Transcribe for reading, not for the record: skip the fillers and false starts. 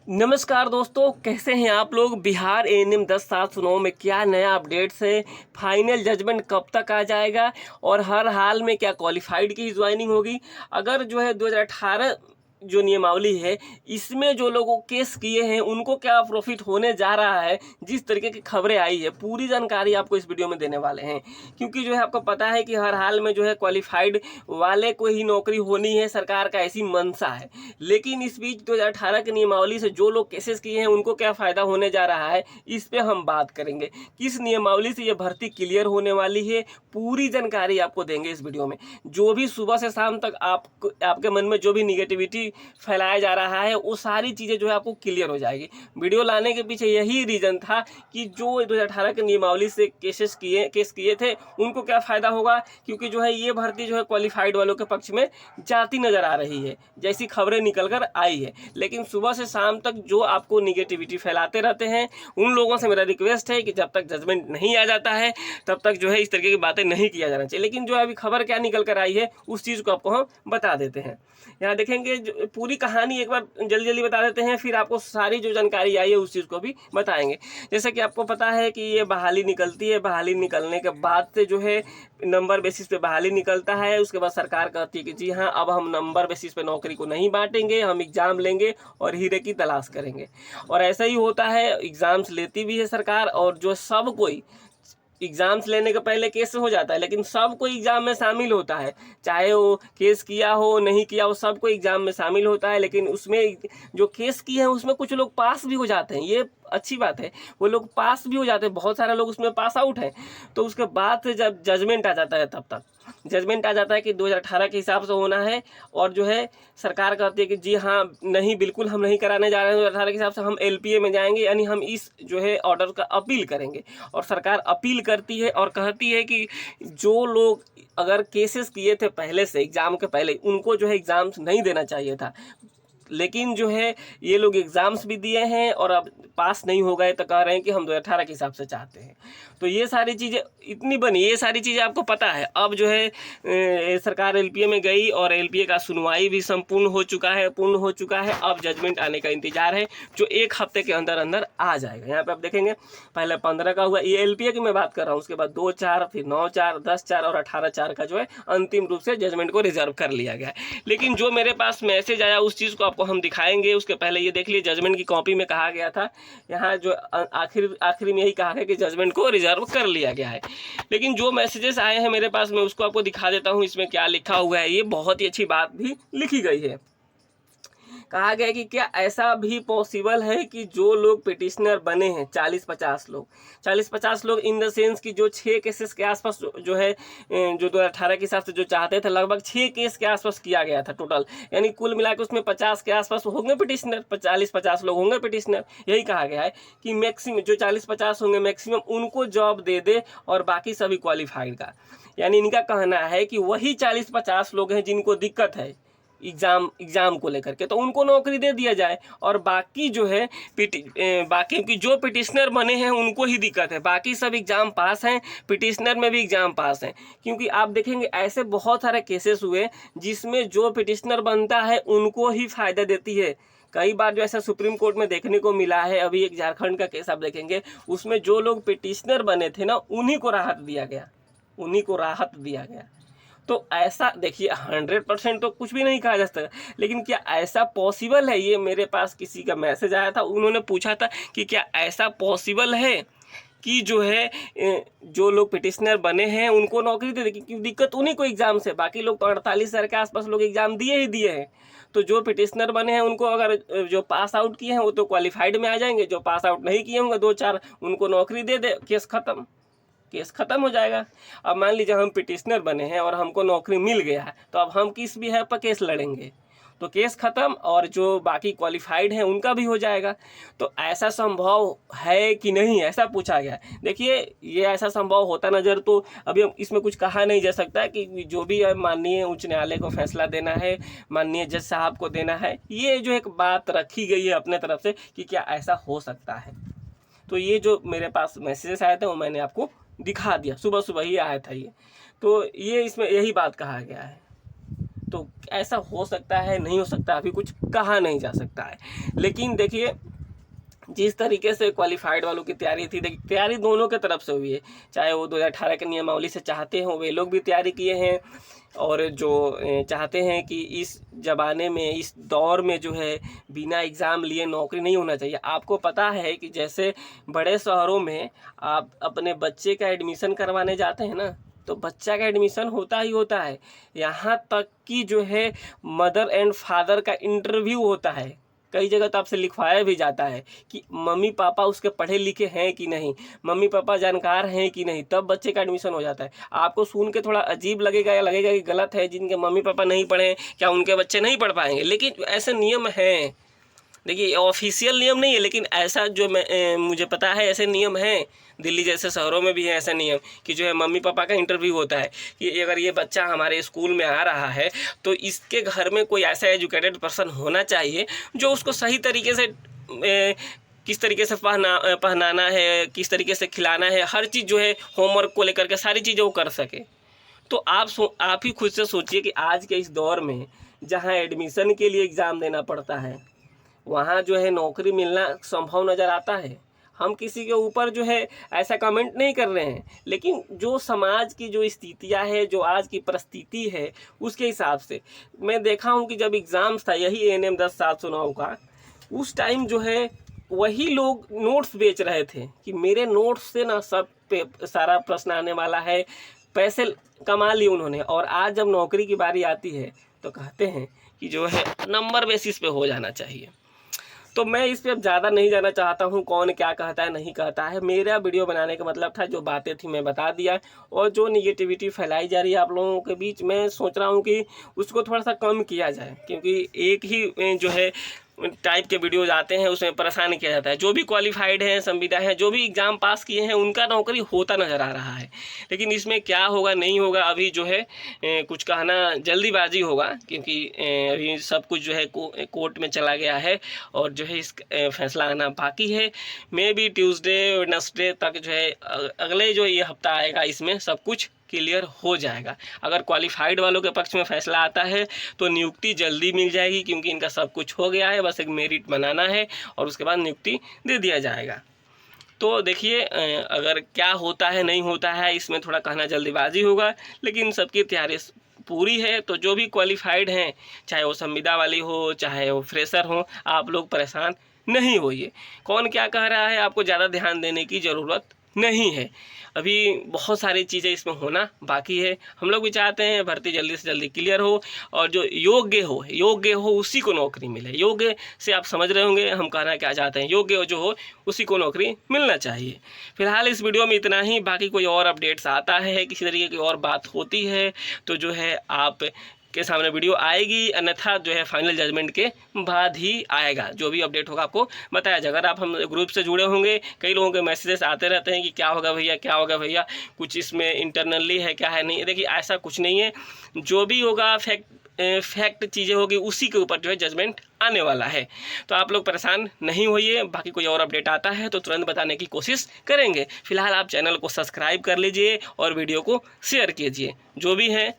नमस्कार दोस्तों, कैसे हैं आप लोग। बिहार एएनएम 10/7/9 में क्या नया अपडेट्स है, फाइनल जजमेंट कब तक आ जाएगा और हर हाल में क्या क्वालिफाइड की ज्वाइनिंग होगी। अगर जो है 2018 जो नियमावली है इसमें जो लोगों केस किए हैं उनको क्या प्रॉफिट होने जा रहा है, जिस तरीके की खबरें आई है पूरी जानकारी आपको इस वीडियो में देने वाले हैं। क्योंकि जो है आपको पता है कि हर हाल में जो है क्वालिफाइड वाले को ही नौकरी होनी है, सरकार का ऐसी मंशा है। लेकिन इस बीच 2018 की नियमावली से जो लोग केसेस किए हैं उनको क्या फ़ायदा होने जा रहा है, इस पे हम बात करेंगे। किस नियमावली से ये भर्ती क्लियर होने वाली है, पूरी जानकारी आपको देंगे इस वीडियो में। जो भी सुबह से शाम तक आपके मन में जो भी निगेटिविटी फैलाया जा रहा है वो सारी चीज़ें जो है आपको क्लियर हो जाएगी। वीडियो लाने के पीछे यही रीज़न था कि जो 2018 के नियमावली से केस किए थे उनको क्या फ़ायदा होगा, क्योंकि जो है ये भर्ती जो है क्वालिफाइड वालों के पक्ष में जाती नज़र आ रही है, जैसी खबरें निकल कर आई है। लेकिन सुबह से शाम तक जो आपको निगेटिविटी फैलाते रहते हैं उन लोगों से मेरा रिक्वेस्ट है कि जब तक जजमेंट नहीं आ जाता है तब तक जो है इस तरीके की बातें नहीं किया जाना चाहिए। लेकिन जो अभी खबर क्या निकल कर आई है उस चीज़ को आपको हम बता देते हैं। यहाँ देखेंगे पूरी कहानी एक बार जल्दी जल्दी बता देते हैं, फिर आपको सारी जो जानकारी आई है उस चीज़ को भी बताएंगे। जैसे कि आपको पता है कि ये बहाली निकलती है, बहाली निकलने के बाद से जो है नंबर बेसिस पे बहाली निकलता है। उसके बाद सरकार कहती है कि जी हाँ, अब हम नंबर बेसिस पे नौकरी को नहीं बांटेंगे, हम एग्ज़ाम लेंगे और हीरे की तलाश करेंगे। और ऐसा ही होता है, एग्ज़ाम्स लेती भी है सरकार और जो सब कोई एग्ज़ाम्स लेने के पहले केस हो जाता है, लेकिन सब कोई एग्ज़ाम में शामिल होता है। चाहे वो केस किया हो नहीं किया हो, सब कोई एग्ज़ाम में शामिल होता है। लेकिन उसमें जो केस किए हैं उसमें कुछ लोग पास भी हो जाते हैं, ये अच्छी बात है। वो लोग पास भी हो जाते हैं, बहुत सारे लोग उसमें पास आउट हैं। तो उसके बाद से जब जजमेंट आ जाता है तब तक जजमेंट आ जाता है कि 2018 के हिसाब से होना है। और जो है सरकार कहती है कि जी हाँ, नहीं बिल्कुल हम नहीं कराने जा रहे हैं 2018 के हिसाब से, हम एलपीए में जाएंगे, यानी हम इस जो है ऑर्डर का अपील करेंगे। और सरकार अपील करती है और कहती है कि जो लोग अगर केसेस किए थे पहले से एग्ज़ाम के पहले, उनको जो है एग्ज़ाम्स नहीं देना चाहिए था। लेकिन जो है ये लोग एग्ज़ाम्स भी दिए हैं और अब पास नहीं हो गए तो कह रहे हैं कि हम 2018 के हिसाब से चाहते हैं। तो ये सारी चीज़ें इतनी बनी, ये सारी चीज़ें आपको पता है। अब जो है सरकार एलपीए में गई और एलपीए का सुनवाई भी पूर्ण हो चुका है। अब जजमेंट आने का इंतजार है, जो 1 हफ्ते के अंदर अंदर आ जाएगा। यहाँ पे आप देखेंगे पहले 15 का हुआ, ये एलपीए की मैं बात कर रहा हूँ। उसके बाद 2/4, फिर 9/4, 10/4 और 18/4 का जो है अंतिम रूप से जजमेंट को रिजर्व कर लिया गया है। लेकिन जो मेरे पास मैसेज आया उस चीज़ को आपको हम दिखाएंगे। उसके पहले ये देख लीजिए, जजमेंट की कॉपी में कहा गया था, यहाँ जो आखिरी में यही कहा है कि जजमेंट को रिजर्व कर लिया गया है। लेकिन जो मैसेजेस आए हैं मेरे पास, मैं उसको आपको दिखा देता हूँ। इसमें क्या लिखा हुआ है, ये बहुत ही अच्छी बात भी लिखी गई है। कहा गया कि क्या ऐसा भी पॉसिबल है कि जो लोग पिटिशनर बने हैं 40-50 लोग इन द सेंस कि जो 6 केसेस के आसपास जो है जो 2018 के हिसाब से जो चाहते थे, लगभग 6 केस के आसपास किया गया था टोटल, यानी कुल मिला के उसमें 50 के आसपास होंगे पिटिशनर, 40-50 लोग होंगे पिटिशनर। यही कहा गया है कि मैक्सिमम जो 40-50 होंगे मैक्सिमम उनको जॉब दे दे और बाकी सभी क्वालिफाइड का। यानी इनका कहना है कि वही 40-50 लोग हैं जिनको दिक्कत है एग्ज़ाम को लेकर के, तो उनको नौकरी दे दिया जाए। और बाकी जो है बाकी की जो पिटिशनर बने हैं उनको ही दिक्कत है, बाकी सब एग्ज़ाम पास हैं, पिटिशनर में भी एग्ज़ाम पास हैं। क्योंकि आप देखेंगे ऐसे बहुत सारे केसेस हुए जिसमें जो पिटिशनर बनता है उनको ही फ़ायदा देती है। कई बार जो ऐसा सुप्रीम कोर्ट में देखने को मिला है। अभी एक झारखंड का केस आप देखेंगे, उसमें जो लोग पिटिशनर बने थे ना उन्हीं को राहत दिया गया। तो ऐसा देखिए 100% तो कुछ भी नहीं कहा जा सकता, लेकिन क्या ऐसा पॉसिबल है, ये मेरे पास किसी का मैसेज आया था, उन्होंने पूछा था कि क्या ऐसा पॉसिबल है कि जो है जो लोग पिटिशनर बने हैं उनको नौकरी दे दे, क्योंकि दिक्कत उन्हीं को एग्ज़ाम से, बाकी लोग तो 48,000 के आसपास लोग एग्ज़ाम दिए हैं। तो जो पिटिशनर बने हैं उनको अगर जो पास आउट किए हैं वो तो क्वालिफाइड में आ जाएंगे, जो पास आउट नहीं किए होंगे 2-4 उनको नौकरी दे दे, केस ख़त्म हो जाएगा। अब मान लीजिए हम पिटिशनर बने हैं और हमको नौकरी मिल गया है, तो अब हम किस भी है पर केस लड़ेंगे, तो केस ख़त्म और जो बाकी क्वालिफाइड हैं उनका भी हो जाएगा। तो ऐसा संभव है कि नहीं, ऐसा पूछा गया है। देखिए ये ऐसा संभव होता नज़र तो अभी इसमें कुछ कहा नहीं जा सकता कि जो भी माननीय उच्च न्यायालय को फैसला देना है, माननीय जज साहब को देना है, ये जो एक बात रखी गई है अपने तरफ से कि क्या ऐसा हो सकता है। तो ये जो मेरे पास मैसेजेस आए थे वो मैंने आपको दिखा दिया, सुबह सुबह ही आया था ये। तो ये इसमें यही बात कहा गया है। तो ऐसा हो सकता है, नहीं हो सकता, अभी कुछ कहा नहीं जा सकता है। लेकिन देखिए जिस तरीके से क्वालिफाइड वालों की तैयारी थी, देखिए तैयारी दोनों के तरफ से हुई है, चाहे वो 2018 के नियमावली से चाहते हों, वे लोग भी तैयारी किए हैं, और जो चाहते हैं कि इस ज़माने में, इस दौर में जो है बिना एग्ज़ाम लिए नौकरी नहीं होना चाहिए। आपको पता है कि जैसे बड़े शहरों में आप अपने बच्चे का एडमिशन करवाने जाते हैं ना, तो बच्चा का एडमिशन होता ही होता है, यहाँ तक कि जो है मदर एंड फादर का इंटरव्यू होता है। कई जगह तो आपसे लिखवाया भी जाता है कि मम्मी पापा उसके पढ़े लिखे हैं कि नहीं, मम्मी पापा जानकार हैं कि नहीं, तब बच्चे का एडमिशन हो जाता है। आपको सुन के थोड़ा अजीब लगेगा या लगेगा कि गलत है, जिनके मम्मी पापा नहीं पढ़े हैं क्या उनके बच्चे नहीं पढ़ पाएंगे, लेकिन ऐसे नियम हैं। देखिए ऑफिशियल नियम नहीं है, लेकिन ऐसा जो मुझे पता है ऐसे नियम हैं। दिल्ली जैसे शहरों में भी है ऐसा नियम कि जो है मम्मी पापा का इंटरव्यू होता है कि अगर ये बच्चा हमारे स्कूल में आ रहा है तो इसके घर में कोई ऐसा एजुकेटेड पर्सन होना चाहिए जो उसको सही तरीके से किस तरीके से पहनाना है, किस तरीके से खिलाना है, हर चीज़ जो है होमवर्क को लेकर के सारी चीज़ें वो कर सके। तो आप ही खुद से सोचिए कि आज के इस दौर में जहाँ एडमिशन के लिए एग्ज़ाम देना पड़ता है, वहाँ जो है नौकरी मिलना संभव नज़र आता है। हम किसी के ऊपर जो है ऐसा कमेंट नहीं कर रहे हैं, लेकिन जो समाज की जो स्थितियाँ है, जो आज की परिस्थिति है, उसके हिसाब से मैं देखा हूँ कि जब एग्ज़ाम्स था यही ANM 10/7/9 का, उस टाइम जो है वही लोग नोट्स बेच रहे थे कि मेरे नोट्स से ना सब पे सारा प्रश्न आने वाला है, पैसे कमा लिए उन्होंने। और आज जब नौकरी की बारी आती है तो कहते हैं कि जो है नंबर बेसिस पे हो जाना चाहिए। तो मैं इस पे अब ज़्यादा नहीं जाना चाहता हूँ कौन क्या कहता है नहीं कहता है। मेरा वीडियो बनाने का मतलब था जो बातें थी मैं बता दिया, और जो निगेटिविटी फैलाई जा रही है आप लोगों के बीच, मैं सोच रहा हूँ कि उसको थोड़ा सा कम किया जाए, क्योंकि एक ही जो है टाइप के वीडियोज आते हैं उसमें परेशान किया जाता है। जो भी क्वालिफाइड हैं, संविदा हैं, जो भी एग्ज़ाम पास किए हैं उनका नौकरी होता नज़र आ रहा है, लेकिन इसमें क्या होगा नहीं होगा अभी जो है कुछ कहना जल्दीबाजी होगा, क्योंकि अभी सब कुछ जो है कोर्ट में चला गया है और जो है इस फैसला आना बाकी है। मे बी ट्यूसडे वेडनेसडे तक जो है अगले जो ये हफ्ता आएगा इसमें सब कुछ क्लियर हो जाएगा। अगर क्वालिफाइड वालों के पक्ष में फैसला आता है तो नियुक्ति जल्दी मिल जाएगी, क्योंकि इनका सब कुछ हो गया है, बस एक मेरिट बनाना है और उसके बाद नियुक्ति दे दिया जाएगा। तो देखिए अगर क्या होता है नहीं होता है इसमें थोड़ा कहना जल्दीबाजी होगा, लेकिन सबकी तैयारी पूरी है। तो जो भी क्वालिफाइड हैं, चाहे वो संविदा वाली हो चाहे वो फ्रेशर हो, आप लोग परेशान नहीं होइए। कौन क्या कह रहा है आपको ज़्यादा ध्यान देने की ज़रूरत नहीं है। अभी बहुत सारी चीज़ें इसमें होना बाकी है। हम लोग भी चाहते हैं भर्ती जल्दी से जल्दी क्लियर हो और जो योग्य हो उसी को नौकरी मिले। योग्य से आप समझ रहे होंगे हम कहना क्या चाहते हैं, योग्य जो हो उसी को नौकरी मिलना चाहिए। फिलहाल इस वीडियो में इतना ही, बाकी कोई और अपडेट्स आता है, किसी तरीके की और बात होती है तो जो है आप के सामने वीडियो आएगी, अन्यथा जो है फाइनल जजमेंट के बाद ही आएगा। जो भी अपडेट होगा आपको बताया जाएगा। अगर आप हम ग्रुप से जुड़े होंगे, कई लोगों के मैसेजेस आते रहते हैं कि क्या होगा भैया क्या होगा भैया, कुछ इसमें इंटरनली है क्या है नहीं। देखिए ऐसा कुछ नहीं है, जो भी होगा फैक्ट चीज़ें होगी उसी के ऊपर जो है जजमेंट आने वाला है। तो आप लोग परेशान नहीं होइए, बाकी कोई और अपडेट आता है तो तुरंत बताने की कोशिश करेंगे। फिलहाल आप चैनल को सब्सक्राइब कर लीजिए और वीडियो को शेयर कीजिए। जो भी है